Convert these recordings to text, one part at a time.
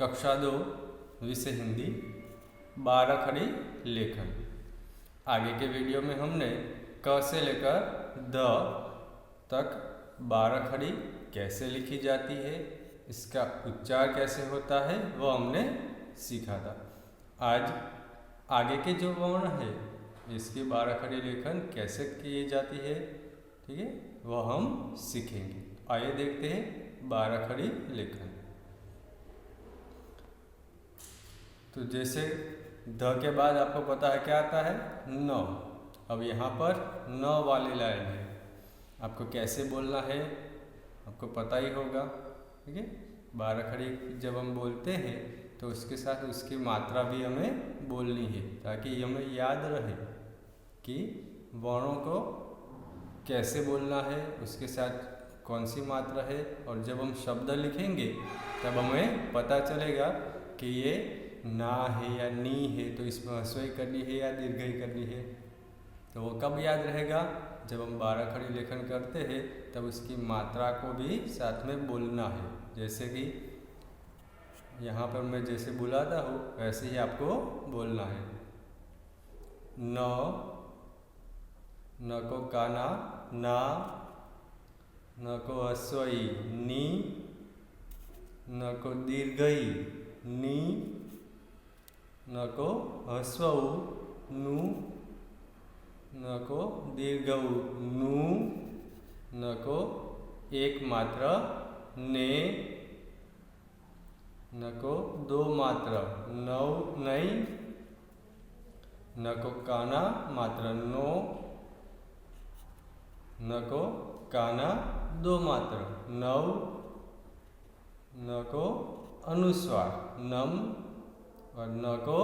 कक्षा 2 विषय हिंदी 12 खड़ी लेखन। आगे के वीडियो में हमने क से लेकर द तक 12 खड़ी कैसे लिखी जाती है, इसका उच्चार कैसे होता है वह हमने सीखा था। आज आगे के जो वर्ण है इसकी 12 खड़ी लेखन कैसे की जाती है, ठीक है, वह हम सीखेंगे। आइए देखते हैं 12 खड़ी लेखन। तो जैसे ध के बाद आपको पता है क्या आता है, न। अब यहाँ पर न वाली लाइन है, आपको कैसे बोलना है आपको पता ही होगा, ठीक है। 12 खड़ी जब हम बोलते हैं तो उसके साथ उसकी मात्रा भी हमें बोलनी है, ताकि हमें याद रहे कि वर्णों को कैसे बोलना है, उसके साथ कौन सी मात्रा है। और जब हम शब्द लिखेंगे तब हमें पता चलेगा कि ये ना है या नी है, तो इसमें ह्रस्व करनी है या दीर्घई करनी है। तो वो कब याद रहेगा, जब हम 12 खड़ी लेखन करते हैं तब उसकी मात्रा को भी साथ में बोलना है। जैसे कि यहाँ पर मैं जैसे बुलाता हूँ वैसे ही आपको बोलना है। न को काना ना, न को ह्रस्वई नी, न को दीर्घई नी, न को ह्रस्व नु, न को दीर्घ नु, न को एक मात्रा ने, न को दो मात्रा नौ नई, न को काना मात्रा नो, न को काना दो मात्रा नौ, न को अनुस्वार नम, और न को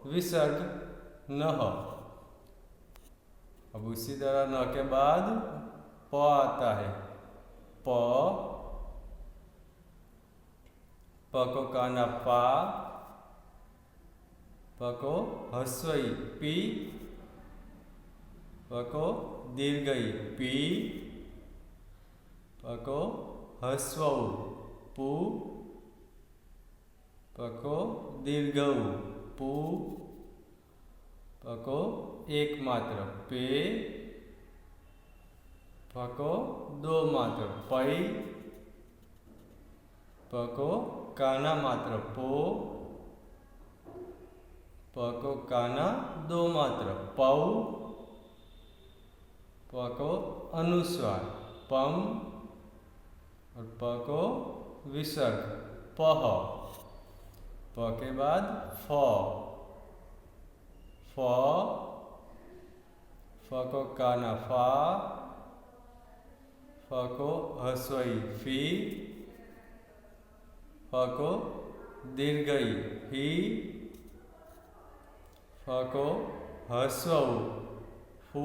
विसर्ग नह। अब उसी तरह न के बाद प आता है, प को काना पा, प को ह्रस्वई पी, प को दीर्घई पी, प को ह्रस्व पू, प को दीर्घ पू, प को एक मात्र पे, प को दो मात्र पै, प को काना मात्र पो, प को काना दो मात्र पौ, प को अनुस्वार पम, और प को विसर्ग पह। प के बाद फ को काना फा, फ को ह्रस्वई फी, फ को दीर्घई ही, फ को ह्रस्व फू,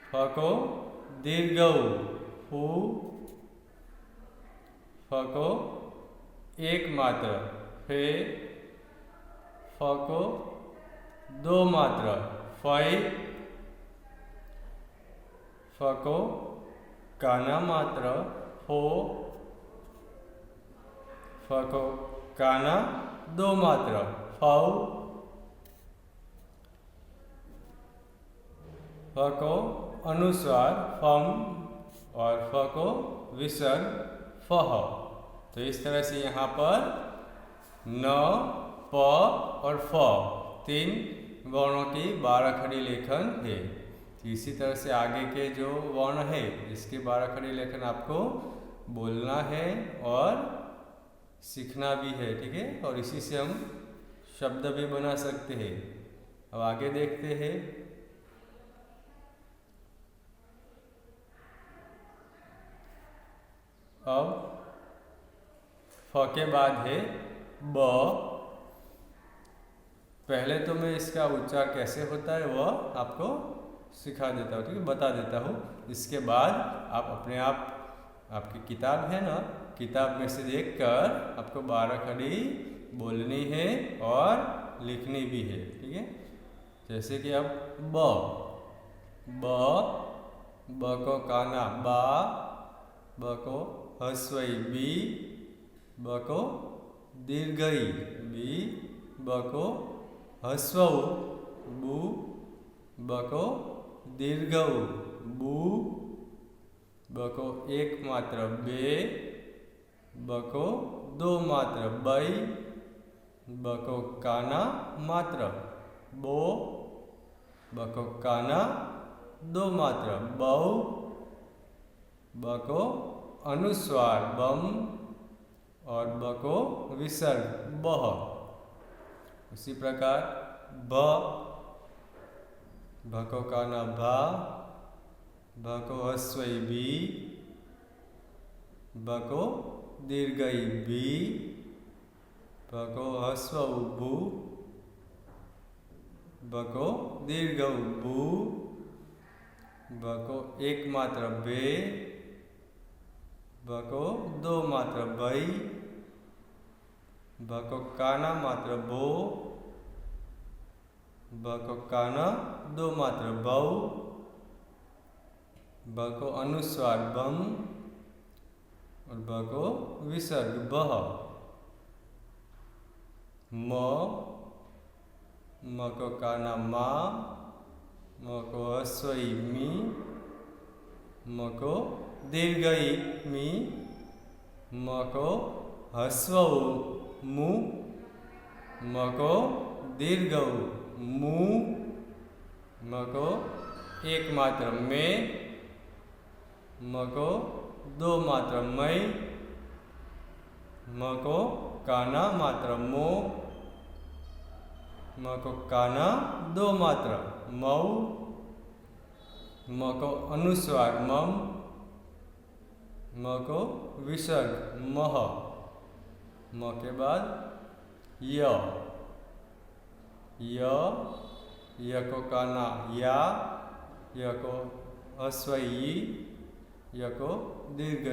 फ को दीर्घ फू, फ को एक मात्रा फे, फ को दो मात्रा फै, फ को काना मात्रा फो, फ को काना दो मात्रा फौ, फ को अनुस्वार फम, और फ को विसर्ग फह। तो इस तरह से यहाँ पर न, प और फ तीन वर्णों की 12 खड़ी लेखन है। तो इसी तरह से आगे के जो वर्ण है इसके 12 खड़ी लेखन आपको बोलना है और सीखना भी है, ठीक है। और इसी से हम शब्द भी बना सकते हैं। अब आगे देखते हैं। अब फ के बाद है ब। पहले तो मैं इसका उच्चार कैसे होता है वह आपको सिखा देता हूँ, ठीक है, बता देता हूँ। इसके बाद आप अपने आप, आपकी किताब है ना, किताब में से देखकर आपको 12 खड़ी बोलनी है और लिखनी भी है, ठीक है। जैसे कि अब ब को काना बा, ब को ह्रस्वई बी, ब को दीर्घ ई, बी, ब को ह्रस्व उ, बु, ब को दीर्घ उ, बू, ब को एक मात्र बे, ब को दो मात्र बई, ब को काना मात्र बो, ब को काना दो मात्र बऊ, ब को अनुस्वार बम और ब को विसर्ग बह। उसी प्रकार भ, भ को काना भा, भ को ह्रस्व ई भी, ब को दीर्घ ई बी, ब को ह्रस्व उ बू, ब को दीर्घ उ बू, ब को एक मात्र बे, ब को दो मात्र बई, ब को काना मात्र बो, ब को काना दो मात्र बऊ, ब को अनुस्वार बम और ब को विसर्ग बह। म को काना मा, म को ह्रस्व ई मी, म को दीर्घ ई मी, म को ह्रस्व उ मु, म को दीर्घ उ मु, म को एक मात्र में, म को दो मात्र मई, म को काना मात्र मो, म को काना दो मात्र मऊ, म को अनुस्वार मम, म को विसर्ग मह। म के बाद य, य को काना या, य को ह्रस्व ई, य को दीर्घ ई,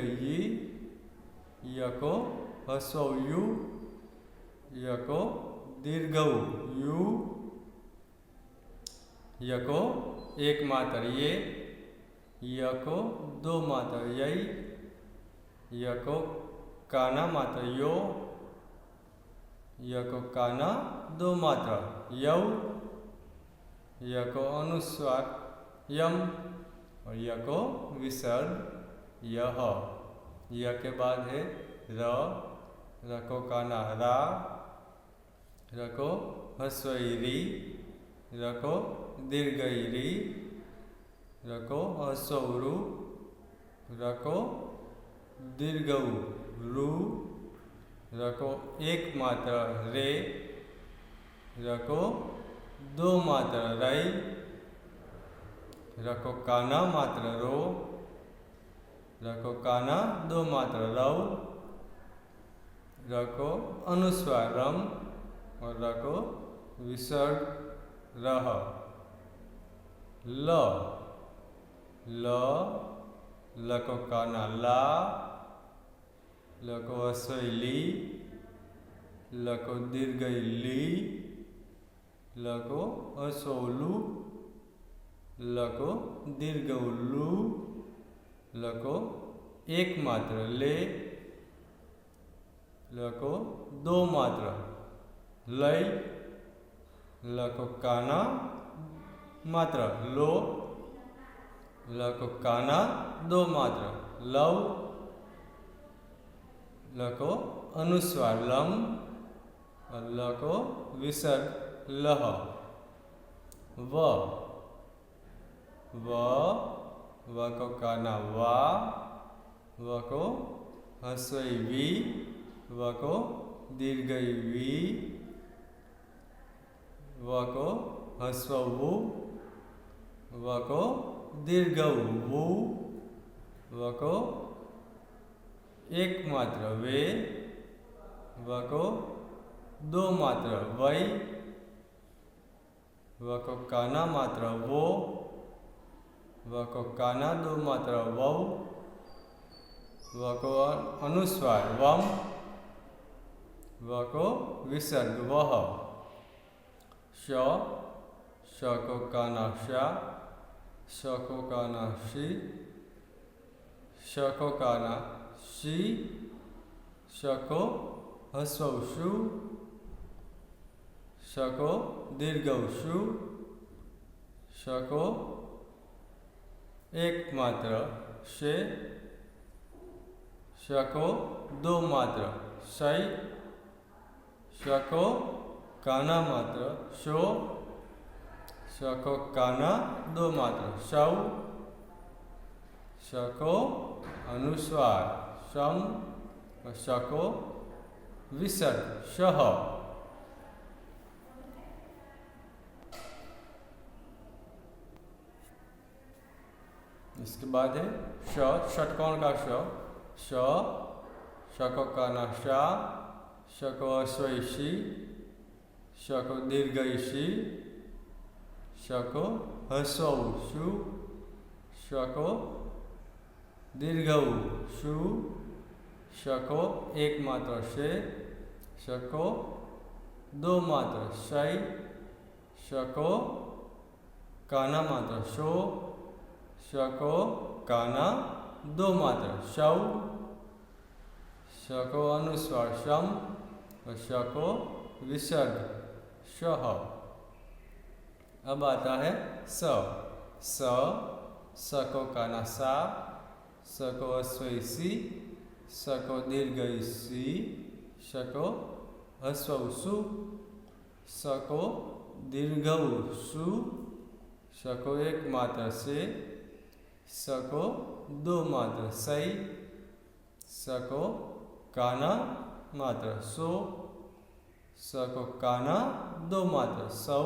य को ह्रस्व यु, य को दीर्घ उ यु, य को एक मात्र ये, य को दो मात्र यई, य को काना मात्र यो, य को काना दो मात्र यौ, य को अनुस्वार यम और य को विसर्ग यह। य के बाद है र, र को काना रा, र को ह्रस्व ई री, र को दीर्घ ई री, र को ह्रस्व उ रु, र को दीर्घ उ रु, र को एक मात्र रे, र को दो मात्र रई, र को काना मात्र रो, र को काना दो मात्र रौ, र को अनुस्वार रम और र को विसर्ग रह। ल, ल को काना ला, ल को ह्रस्व ई ली, ल को दीर्घ ई ली, ल को ह्रस्व उ लू, ल को दीर्घ उ लू, ल को एक मात्र ले, ल को दो मात्र लय, ल को काना मात्र लो, ल को काना दो मात्र लव, ल को अनुस्वार लम और ल को विसर्ग लह। व को काना वा, व को ह्रस्व ई वी, व को दीर्घ ई वी, व को ह्रस्व वु, व को दीर्घ उ वु, व को एक मात्र वे, व को दो मात्र वई, व को काना मात्र वो, व को काना दो मात्र वौ, व को अनुस्वार वम, व को विसर्ग वह। श को काना शा, श को काना शी, श को काना शी, श को ह्रस्व उ शु, श को दीर्घ उ शु, श को एक मात्र शे, श को दो मात्र शै, श को काना मात्र शो, श को काना दो मात्र शौ, श को अनुस्वार शम और श को विसर्ग शह। इसके बाद है श, षटकोण का श, श को काना शा, श को अश्वैषी, श को दीर्घैषी, श को ह्रस्व उ शु, श को दीर्घ उ शु, श को एक मात्र शे, श को दो मात्र शै, श को काना मात्र शो, श को काना दो मात्र शौ, श को अनुस्वार शम और श को विसर्ग शह। अब आता है स, स को काना सा, स को अश्वैषी, स को दीर्घैषी, श को ह्रस्व उ सु, स को दीर्घ उ सु, श को एक मात्र से, स को दो मात्र सै, स को काना मात्र सो, स को काना दो मात्र सौ,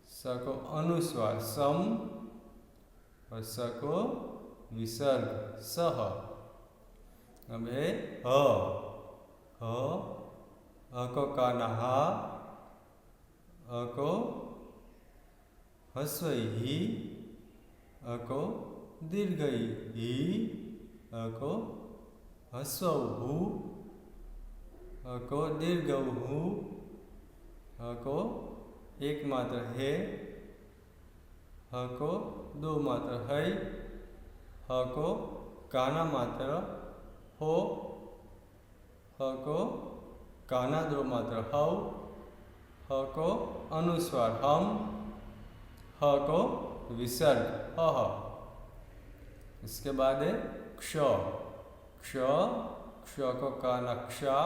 स को अनुस्वार सम और स को विसर्ग सह। अब है ह को काना हा, अ को ह्रस्व ही, अ को दीर्घ ही, अ को ह्रस्व हु, अ को दीर्घ हु, अ को एक मात्र है, ह को दो मात्र है, ह को काना मात्र हो, ह को काना दो मात्र हौ, ह को अनुस्वार हम, ह को विसर्ग ह। इसके बाद है क्ष, क्ष को कानाक्षा,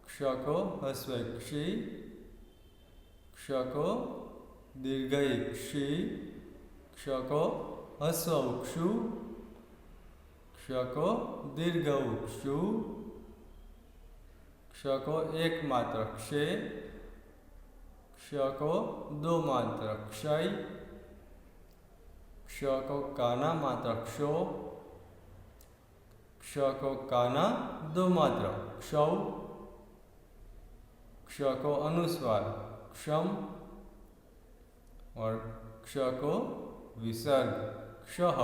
क्ष को ह्रस्व क्षी, क्ष को दीर्घ क्षी, क्ष को ह्रस्व क्षु, क्ष को दीर्घ क्षु, क्ष को एक मात्र क्षे, क्ष को दो मात्र क्षय, क्ष को काना मात्र क्षो, क्ष को काना दो मात्र क्षौ, क्ष को अनुस्वार क्षम और क्ष को विसर्ग क्षः।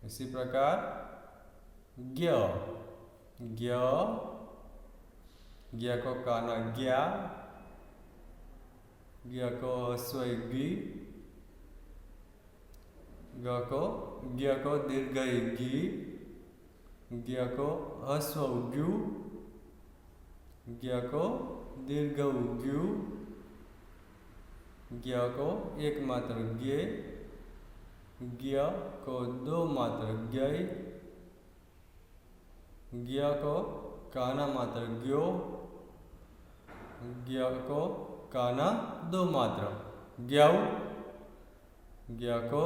इसी प्रकार ज्ञ, ज्ञ को काना ज्ञा, ज्ञ को ह्रस्व गी, ज्ञ को दीर्घ गी, ज्ञ को ह्रस्व ग्यू, ज्ञ को दीर्घ ग्यू, ज्ञ को एक मात्र ज्ञे, ज्ञ को दो मात्र ज्ञै, ज्ञ को काना मात्र ज्ञो, ज्ञ को काना दो मात्र ज्ञौ, ज्ञ को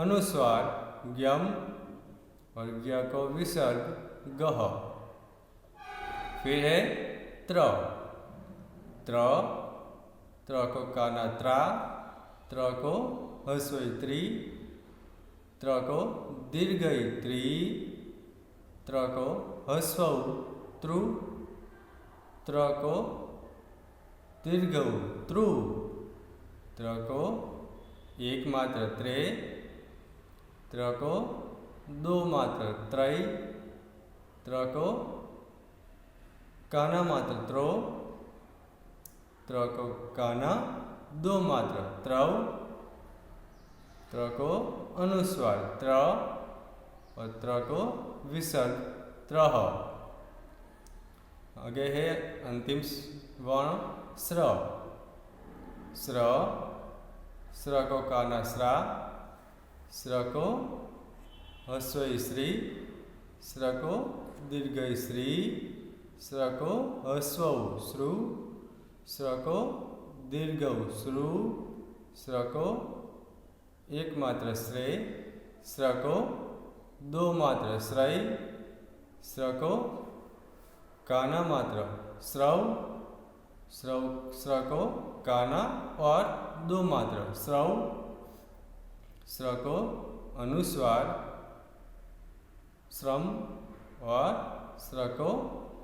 अनुस्वार ज्ञम और ज्ञ को विसर्ग गह। फिर है त्र, त्र को काना त्रा, त्र को ह्रस्व त्री, त्र को दीर्घ त्री, त्र को ह्रस्व त्रु, त्र को दीर्घ त्रु, त्र को एक मात्र त्रे, त्र को दो मात्र त्रय, त्र को काना मात्र त्रो, त्र को काना दो मात्र त्रौ, त्र को अनुस्वार त्र और त्र को विसर्ग त्रह। आगे है अंतिम वर्ण स्र। स्र, स्र को काना स्रा, स्र को ह्रस्व श्री, स्र को दीर्घ श्री, स्र को ह्रस्व श्रु, स्र को दीर्घ श्रु, स्र को एक मात्र श्रे, स्र को दो मात्र श्रय, स्र को काना मात्र स्रव, स्र को काना और दो मात्र स्रव, स्र को अनुस्वार श्रम और स्र को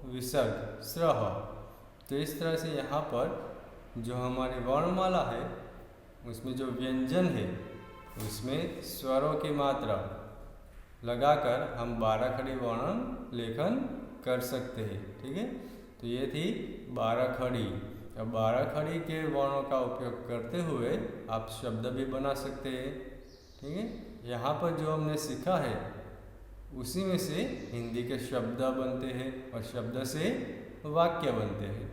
विसर्ग स्रह। तो इस तरह से यहाँ पर जो हमारी वर्णमाला है उसमें जो व्यंजन है उसमें स्वरों की मात्रा लगाकर हम 12 खड़ी वर्ण लेखन कर सकते हैं। ठीक है, तो ये थी 12 खड़ी। अब 12 खड़ी के वर्णों का उपयोग करते हुए आप शब्द भी बना सकते हैं। ठीक है, यहाँ पर जो हमने सीखा है उसी में से हिंदी के शब्द बनते हैं और शब्द से वाक्य बनते हैं।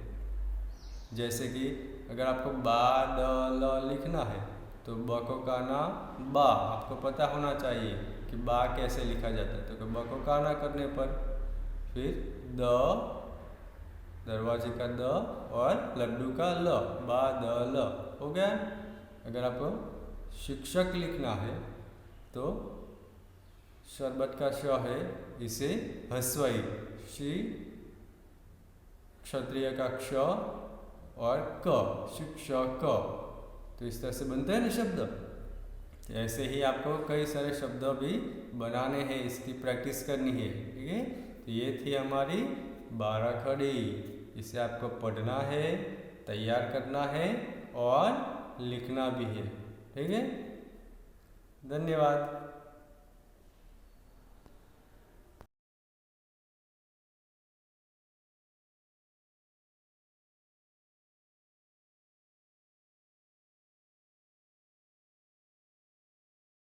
जैसे कि अगर आपको बा द ल लिखना है तो ब को काना बा, आपको पता होना चाहिए कि बा कैसे लिखा जाता है। तो ब को काना करने पर फिर द, दरवाजे का द और लड्डू का ल, बा द ल हो गया। अगर आपको शिक्षक लिखना है तो शरबत का श है, इसे ह्रस्वई श्री, क्षत्रिय का क्ष और क, शिक्षक क। तो इस तरह से बनते हैं ना शब्द। ऐसे ही आपको कई सारे शब्द भी बनाने हैं, इसकी प्रैक्टिस करनी है। ठीक है, तो ये थी हमारी 12 खड़ी। इसे आपको पढ़ना है, तैयार करना है और लिखना भी है। ठीक है, धन्यवाद।